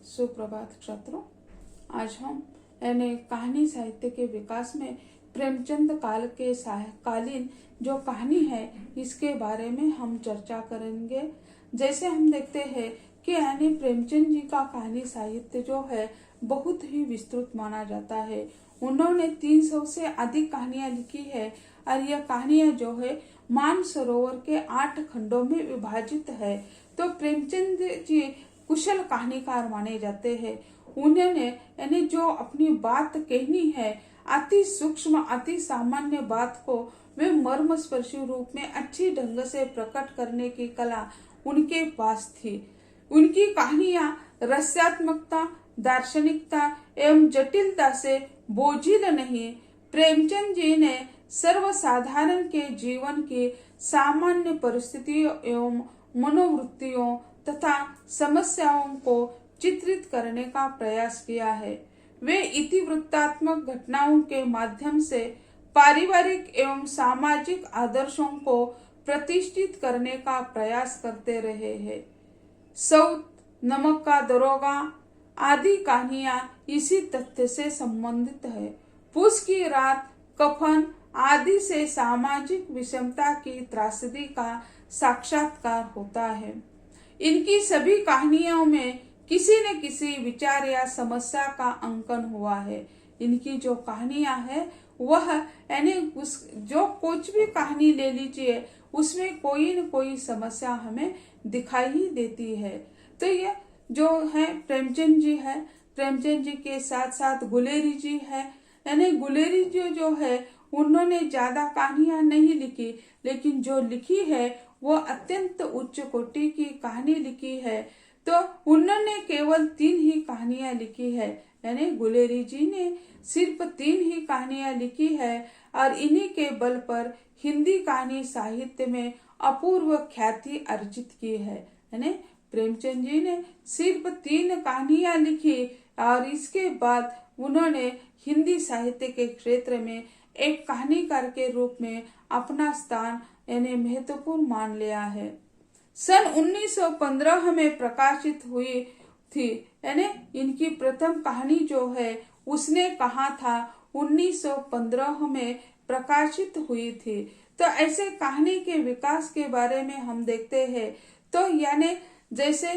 सुप्रभात छात्रों। आज हम यानी कहानी साहित्य के विकास में प्रेमचंद काल के कालीन जो कहानी है इसके बारे में हम चर्चा करेंगे। जैसे हम देखते हैं कि यानी प्रेमचंद जी का कहानी साहित्य जो है बहुत ही विस्तृत माना जाता है। उन्होंने 300 से अधिक कहानियां लिखी है और यह कहानियां जो है मानसरोवर के 8 खंडों में विभाजित है। तो प्रेमचंद जी कुशल कहानीकार माने जाते हैं। उन्होंने यानी जो अपनी बात कहनी है अति सूक्ष्म अति सामान्य बात को वे मर्मस्पर्शी रूप में अच्छी ढंग से प्रकट करने की कला उनके पास थी। उनकी कहानियां रसात्मकता दार्शनिकता एवं जटिलता से बोझिल नहीं। प्रेमचंद जी ने सर्वसाधारण के जीवन की सामान्य परिस्थितियों एवं मनोवृत्तियों तथा समस्याओं को चित्रित करने का प्रयास किया है। वे इतिवृत्तात्मक घटनाओं के माध्यम से पारिवारिक एवं सामाजिक आदर्शों को प्रतिष्ठित करने का प्रयास करते रहे हैं। सौत, नमक का दरोगा आदि कहानियां इसी तथ्य से संबंधित है। पूस की रात, कफन आदि से सामाजिक विषमता की त्रासदी का साक्षात्कार होता है। इनकी सभी कहानियों में किसी न किसी विचार या समस्या का अंकन हुआ है। इनकी जो कहानियां है वह यानी जो कुछ भी कहानी ले लीजिए उसमें कोई न कोई समस्या हमें दिखाई ही देती है। तो ये जो है प्रेमचंद जी है, प्रेमचंद जी के साथ साथ गुलेरी जी है। यानी गुलेरी जी जो है उन्होंने ज्यादा कहानियां नहीं लिखी, लेकिन जो लिखी है वो अत्यंत उच्च कोटि की कहानी लिखी है। तो उन्होंने केवल 3 ही कहानियां लिखी है। यानी गुलेरी जी ने सिर्फ 3 ही कहानियां लिखी है और इन्हीं के बल पर हिंदी कहानी साहित्य में अपूर्व ख्याति अर्जित की है। यानी प्रेमचंद जी ने सिर्फ 3 कहानियां लिखी और इसके बाद उन्होंने हिंदी साहित्य के क्षेत्र में एक कहानीकार के रूप में अपना स्थान यानी महत्वपूर्ण मान लिया है। सन 1915 में प्रकाशित हुई थी। यानी इनकी प्रथम कहानी जो है उसने कहा था 1915 में प्रकाशित हुई थी। तो ऐसे कहानी के विकास के बारे में हम देखते हैं। तो यानी जैसे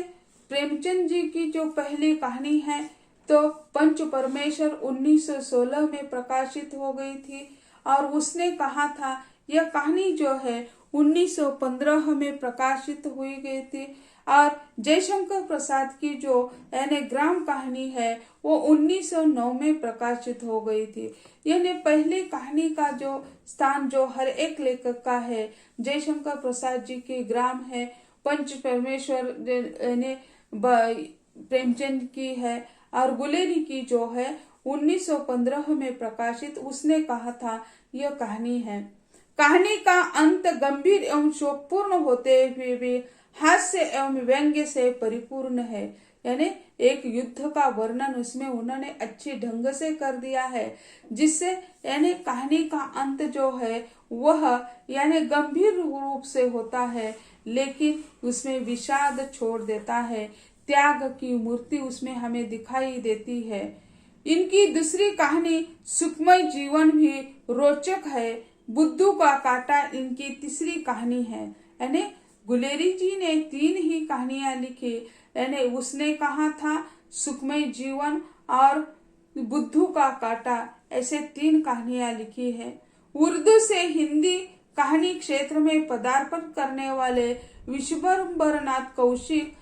प्रेमचंद जी की जो पहली कहानी है तो पंच परमेश्वर 1916 में प्रकाशित हो गई थी और उसने कहा था यह कहानी जो है 1915 में प्रकाशित हुई गई थी। और जयशंकर प्रसाद की जो यानी ग्राम कहानी है वो 1909 में प्रकाशित हो गई थी। यानी पहली कहानी का जो स्थान जो हर एक लेखक का है, जयशंकर प्रसाद जी की ग्राम है, पंच परमेश्वर यानी प्रेमचंद की है और गुलेरी की जो है 1915 में प्रकाशित उसने कहा था यह कहानी है। कहानी का अंत गंभीर एवं शोकपूर्ण होते हुए भी हास्य एवं व्यंग्य से परिपूर्ण है। यानी एक युद्ध का वर्णन उसमें उन्होंने अच्छी ढंग से कर दिया है, जिससे यानी कहानी का अंत जो है वह यानी गंभीर रूप से होता है, लेकिन उसमें विषाद छोड़ देता है। त्याग की मूर्ति उसमें हमें दिखाई देती है। इनकी दूसरी कहानी सुखमय जीवन भी रोचक है। बुद्धू का कांटा इनकी तीसरी कहानी है। यानी गुलेरी जी ने 3 ही कहानियां लिखी। यानी उसने कहा था सुखमय जीवन और बुद्धू का कांटा, ऐसे 3 कहानियां लिखी है। उर्दू से हिंदी कहानी क्षेत्र में पदार्पण करने वाले विश्वम्भरनाथ कौशिक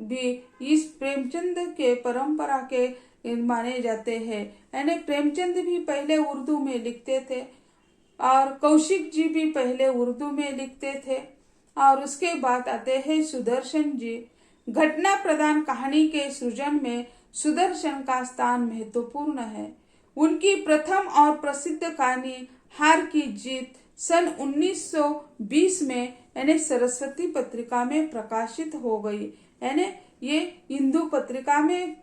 भी इस प्रेमचंद के परंपरा के माने जाते हैं। यानी प्रेमचंद भी पहले उर्दू में लिखते थे और कौशिक जी भी पहले उर्दू में लिखते थे और उसके बाद आते हैं सुदर्शन जी। घटना प्रधान कहानी के सृजन में सुदर्शन का स्थान महत्वपूर्ण है। उनकी प्रथम और प्रसिद्ध कहानी हार की जीत सन 1920 में यानी सरस्वती पत्रिका में प्रकाशित हो गई। यानी ये हिंदू पत्रिका में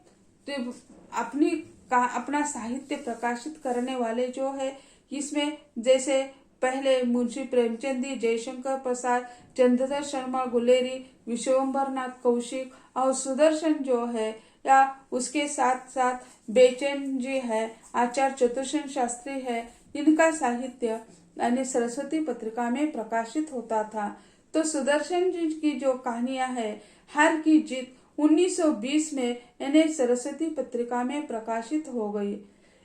अपना साहित्य प्रकाशित करने वाले जो है, इसमें जैसे पहले मुंशी प्रेमचंद, जयशंकर प्रसाद, चंद्रधर शर्मा गुलेरी, विश्वम्भरनाथ कौशिक और सुदर्शन जो है या उसके साथ साथ बेचैन जी है, आचार्य चतुर्सेन शास्त्री है, इनका साहित्य यानी सरस्वती पत्रिका में प्रकाशित होता था। तो सुदर्शन जी की जो कहानियां है, हार की जीत 1920 में यानी सरस्वती पत्रिका में प्रकाशित हो गई।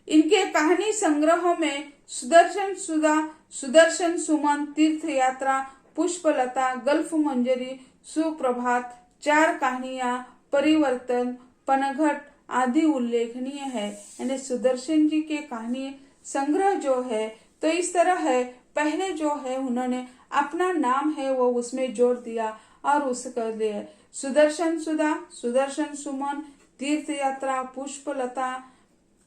इनके कहानी संग्रह में सुदर्शन सुधा, सुदर्शन सुमन, तीर्थ यात्रा, पुष्पलता, गल्फ मंजरी, सुप्रभात, चार कहानियां, परिवर्तन, पनघट आदि उल्लेखनीय है। यानी सुदर्शन जी के कहानी संग्रह जो है तो इस तरह है, पहले जो है उन्होंने अपना नाम है वो उसमें जोड़ दिया और उसके लिए सुदर्शन सुधा, सुदर्शन सुमन, तीर्थ यात्रा, पुष्पलता,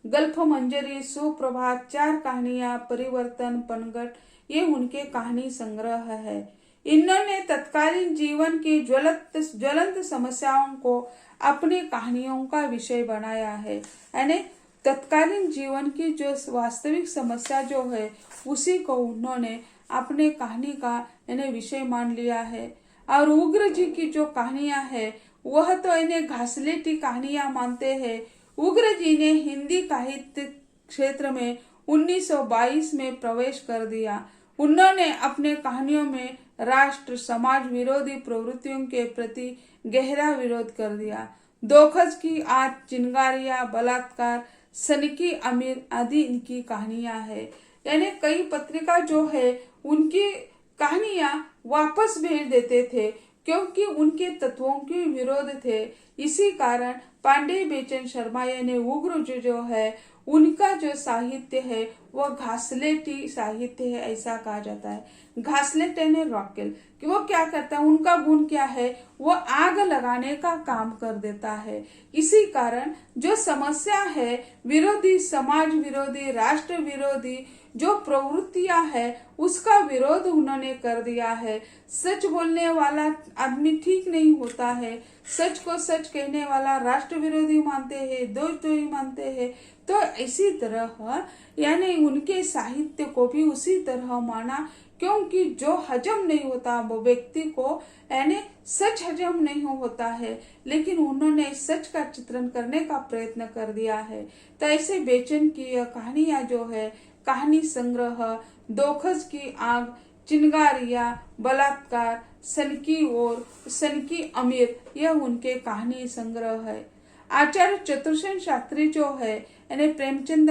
गल्फ मंजरी, सुप्रभात, चार कहानियां, परिवर्तन, पनघट, ये उनके कहानी संग्रह है। इन्होंने तत्कालीन जीवन की ज्वलंत समस्याओं को अपनी कहानियों का विषय बनाया है। यानी तत्कालीन जीवन की जो वास्तविक समस्या जो है उसी को उन्होंने अपने कहानी का यानी विषय मान लिया है। और उग्र जी की जो कहानियां है वह तो इन्हें घासलेटी कहानियां मानते हैं। उग्र जी ने हिंदी साहित्य क्षेत्र में 1922 में प्रवेश कर दिया। उन्होंने अपने कहानियों में राष्ट्र समाज विरोधी प्रवृत्तियों के प्रति गहरा विरोध कर दिया। दोखज की आग, चिंगारियां, बलात्कार, सनकी अमीर आदि इनकी कहानियां है। यानी कई पत्रिका जो है उनकी कहानियां वापस भेज देते थे क्योंकि उनके तत्वों के विरोध थे। इसी कारण पांडे बेचन शर्मा यानी उग्र जो है उनका जो साहित्य है वह घासलेटी साहित्य है, ऐसा कहा जाता है। घासलेट यानी रॉकेल कि वो क्या करता है, उनका गुण क्या है, वो आग लगाने का काम कर देता है। इसी कारण जो समस्या है, विरोधी समाज विरोधी, राष्ट्र विरोधी जो प्रवृत्तियां है उसका विरोध उन्होंने कर दिया है। सच बोलने वाला आदमी ठीक नहीं होता है, सच को सच कहने वाला राष्ट्र विरोधी मानते हैं, देशद्रोही मानते हैं। तो इसी तरह यानी उनके साहित्य को भी उसी तरह माना, क्योंकि जो हजम नहीं होता वो व्यक्ति को यानी सच हजम नहीं होता है, लेकिन उन्होंने सच का चित्रण करने का प्रयत्न कर दिया है। तो ऐसे बेचैन की यह कहानियां जो है, कहानी संग्रह, दोखज की आग, चिंगारियां, बलात्कार, सनकी और सनकी अमीर, यह उनके कहानी संग्रह है। आचार्य चतुर्सेन शास्त्री जो है यानी प्रेमचंद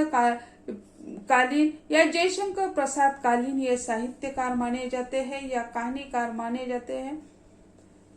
कालीन या जयशंकर प्रसाद कालीन ये साहित्यकार माने जाते हैं या कहानीकार माने जाते हैं।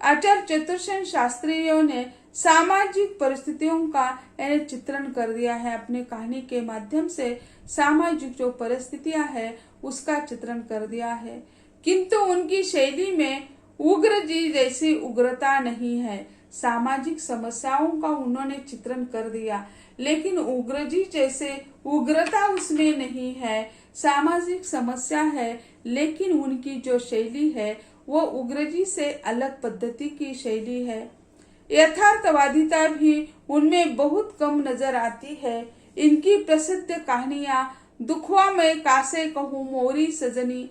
आचार्य चतुर्सेन शास्त्रियों ने सामाजिक परिस्थितियों का यानी चित्रण कर दिया है। अपने कहानी के माध्यम से सामाजिक जो परिस्थितियां है उसका चित्रण कर दिया है, किंतु उनकी शैली में उग्र जी जैसी उग्रता नहीं है। सामाजिक समस्याओं का उन्होंने चित्रण कर दिया, लेकिन उग्र जी जैसे उग्रता उसमें नहीं है। सामाजिक समस्या है, लेकिन उनकी जो शैली है वो उग्र जी से अलग पद्धति की शैली है। यथार्थवादिता भी उनमें बहुत कम नजर आती है। इनकी प्रसिद्ध कहानियां दुखवा में कासे कहूँ मोरी सजनी,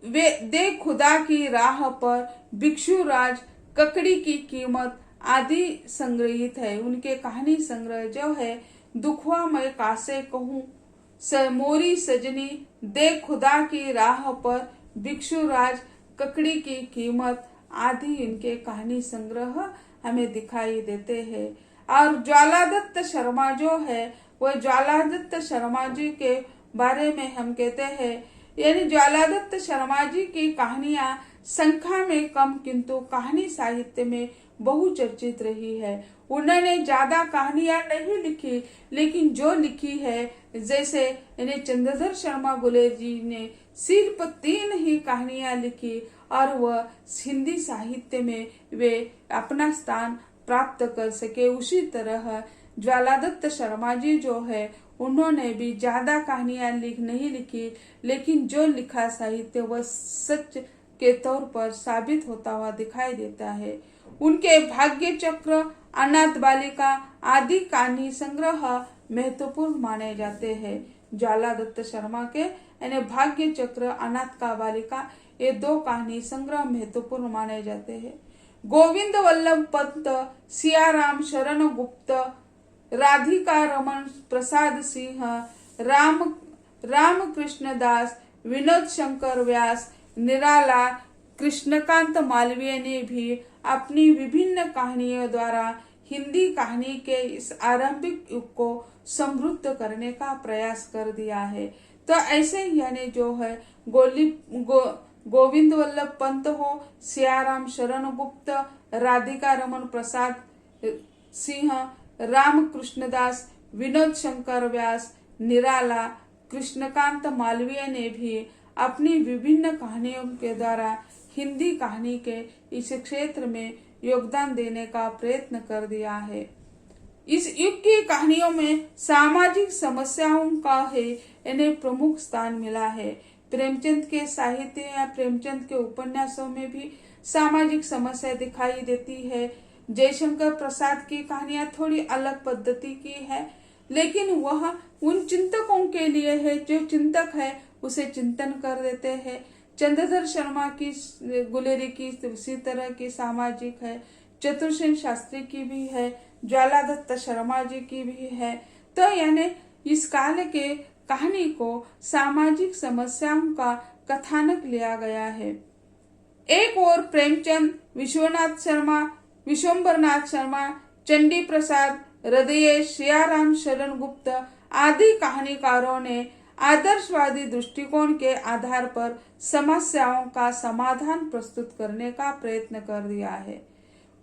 वे दे खुदा की राह पर, भिक्षु राज, ककड़ी की कीमत आदि संग्रहित है। उनके कहानी संग्रह जो है दुखवा में कासे कहूँ मोरी सजनी, दे खुदा की राह पर, भिक्षु राज, ककड़ी की कीमत आदि इनके कहानी संग्रह हमें दिखाई देते हैं। और ज्वालादत्त शर्मा जो है वह ज्वालादत्त शर्मा जी के बारे में हम कहते हैं, यानी ज्वालादत्त शर्मा जी की कहानियां संख्या में कम किंतु कहानी साहित्य में बहुचर्चित रही है। उन्होंने ज्यादा कहानियां नहीं लिखी, लेकिन जो लिखी है जैसे यानी चंद्रधर शर्मा बुले जी ने सिर्फ 3 ही कहानियां लिखी और वह हिंदी साहित्य में वे अपना स्थान प्राप्त कर सके। उसी तरह ज्वालादत्त शर्मा जी जो है उन्होंने भी ज्यादा कहानियां नहीं लिखी, लेकिन जो लिखा साहित्य वह सच के तौर पर साबित होता हुआ दिखाई देता है। उनके भाग्य चक्र, अनाथ बालिका आदि कहानी संग्रह महत्वपूर्ण माने जाते हैं। ज्वालादत्त शर्मा के यानी भाग्य चक्र, अनाथ का बालिका ये 2 कहानी संग्रह महत्वपूर्ण माने जाते हैं। गोविंद वल्लभ पंत, सियाराम शरण गुप्त, राधिका रमन प्रसाद सिंह, रामकृष्ण दास, विनोद शंकर व्यास, निराला, कृष्णकांत मालवीय ने भी अपनी विभिन्न कहानियों द्वारा हिंदी कहानी के इस आरंभिक युग को समृद्ध करने का प्रयास कर दिया है। तो ऐसे यानी जो है गोविंद वल्लभ पंत हो, सियाराम शरण गुप्त, राधिका रमन प्रसाद सिंह, रामकृष्ण दास, विनोद शंकर व्यास, निराला, कृष्णकांत मालवीय ने भी अपनी विभिन्न कहानियों के द्वारा हिंदी कहानी के इस क्षेत्र में योगदान देने का प्रयत्न कर दिया है। इस युग की कहानियों में सामाजिक समस्याओं का है इन्हें प्रमुख स्थान मिला है। प्रेमचंद के साहित्य या प्रेमचंद के उपन्यासों में भी सामाजिक समस्या दिखाई देती है। जयशंकर प्रसाद की कहानियां थोड़ी अलग पद्धति की है, लेकिन वह उन चिंतकों के लिए है जो चिंतक है उसे चिंतन कर देते हैं। चंद्रधर शर्मा की गुलेरी की उसी तरह की सामाजिक है, चतुर्सेन शास्त्री की भी है, ज्वाला दत्त शर्मा जी की भी है। तो यानी इस काल के कहानी को सामाजिक समस्याओं का कथानक लिया गया है। एक और प्रेमचंद, विश्वम्भरनाथ शर्मा, चंडी प्रसाद, हृदय, सियाराम शरण गुप्त आदि कहानीकारों ने आदर्शवादी दृष्टिकोण के आधार पर समस्याओं का समाधान प्रस्तुत करने का प्रयत्न कर दिया है।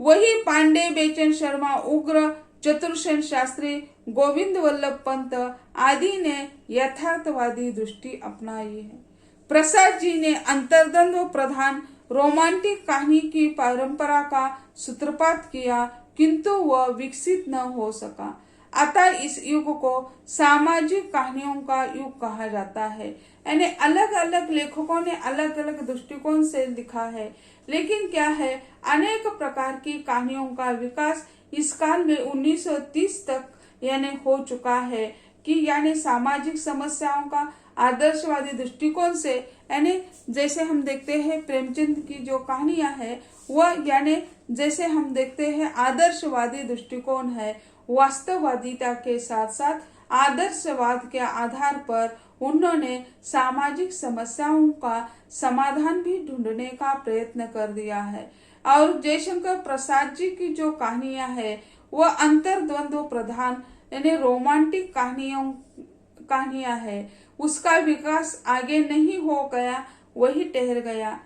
वही पांडे, बेचन शर्मा, उग्र, चतुर्सेन शास्त्री, गोविंद वल्लभ पंत आदि ने यथार्थवादी दृष्टि अपनाई है। प्रसाद जी ने अंतर्द्वंद प्रधान रोमांटिक कहानी की परंपरा का सूत्रपात किया, किंतु वह विकसित न हो सका। अतः इस युग को सामाजिक कहानियों का युग कहा जाता है। यानी अलग अलग लेखकों ने अलग अलग दृष्टिकोण से लिखा है, लेकिन क्या है, अनेक प्रकार की कहानियों का विकास इस काल में 1930 तक यानी हो चुका है कि यानी सामाजिक समस्याओं का आदर्शवादी दृष्टिकोण से, यानी जैसे हम देखते हैं प्रेमचंद की जो कहानियां है वह यानी जैसे हम देखते हैं आदर्शवादी दृष्टिकोण है, वास्तववादिता के साथ साथ आदर्शवाद के आधार पर उन्होंने सामाजिक समस्याओं का समाधान भी ढूंढने का प्रयत्न कर दिया है। और जयशंकर प्रसाद जी की जो कहानियां है वह अंतर्द्वंद प्रधान यानी रोमांटिक कहानियां है, उसका विकास आगे नहीं हो गया, वही ठहर गया।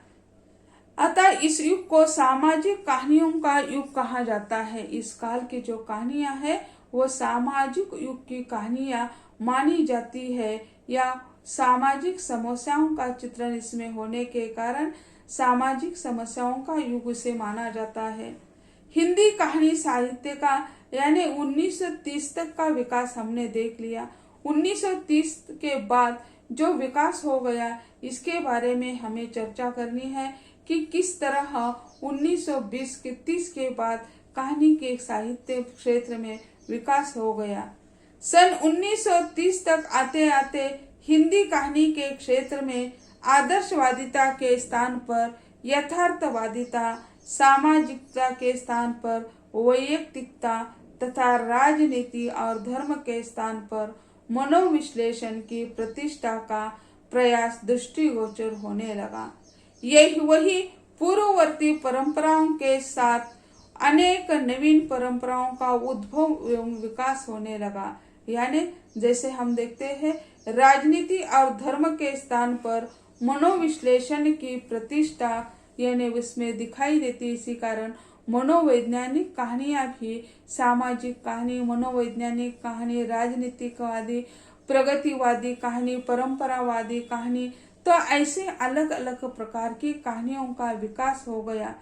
अतः इस युग को सामाजिक कहानियों का युग कहा जाता है। इस काल की जो कहानियां है वो सामाजिक युग की कहानियां मानी जाती है, या सामाजिक समस्याओं का चित्रण इसमें होने के कारण सामाजिक समस्याओं का युग से माना जाता है। हिंदी कहानी साहित्य का यानी 1930 तक का विकास हमने देख लिया। 1930 के बाद जो विकास हो गया इसके बारे में हमें चर्चा करनी है कि किस तरह 1920 के 30 के बाद कहानी के साहित्य क्षेत्र में विकास हो गया। सन 1930 तक आते आते हिंदी कहानी के क्षेत्र में आदर्शवादिता के स्थान पर यथार्थवादिता, सामाजिकता के स्थान पर वैयक्तिकता तथा राजनीति और धर्म के स्थान पर मनोविश्लेषण की प्रतिष्ठा का प्रयास दृष्टिगोचर होने लगा। यही वही पूर्ववर्ती परंपराओं के साथ अनेक नवीन परंपराओं का उद्भव एवं विकास होने लगा। यानी जैसे हम देखते हैं राजनीति और धर्म के स्थान पर मनोविश्लेषण की प्रतिष्ठा यानी उसमें दिखाई देती। इसी कारण मनोवैज्ञानिक कहानियां भी सामाजिक कहानी, मनोवैज्ञानिक कहानी, राजनीतिकवादी, प्रगतिवादी कहानी, परंपरावादी कहानी, तो ऐसे अलग अलग प्रकार की कहानियों का विकास हो गया।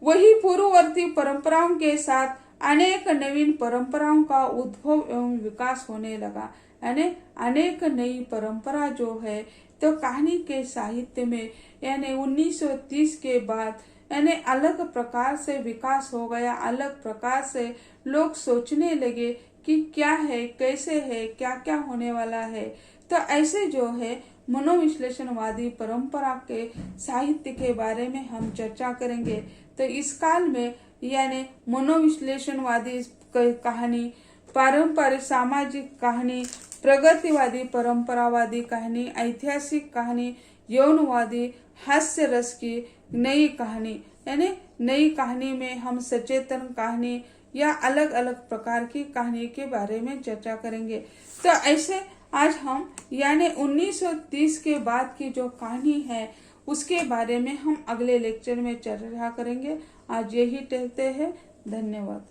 वही पूर्ववर्ती परंपराओं के साथ अनेक नवीन परंपराओं का उद्भव एवं विकास होने लगा। यानी अनेक नई परंपरा जो है तो कहानी के साहित्य में यानी 1930 के बाद यानी अलग प्रकार से विकास हो गया। अलग प्रकार से लोग सोचने लगे कि क्या है, कैसे है, क्या क्या होने वाला है। तो ऐसे जो है मनोविश्लेषणवादी परंपरा के साहित्य के बारे में हम चर्चा करेंगे। तो इस काल में यानी मनोविश्लेषणवादी कहानी, पारंपरिक सामाजिक कहानी, प्रगतिवादी परंपरावादी कहानी, ऐतिहासिक कहानी, यौनवादी, हास्य रस की नई कहानी। यानी नई कहानी में हम सचेतन कहानी या अलग अलग प्रकार की कहानी के बारे में चर्चा करेंगे। तो ऐसे आज हम यानी 1930 के बाद की जो कहानी है उसके बारे में हम अगले लेक्चर में चर्चा करेंगे। आज यही कहते हैं, धन्यवाद।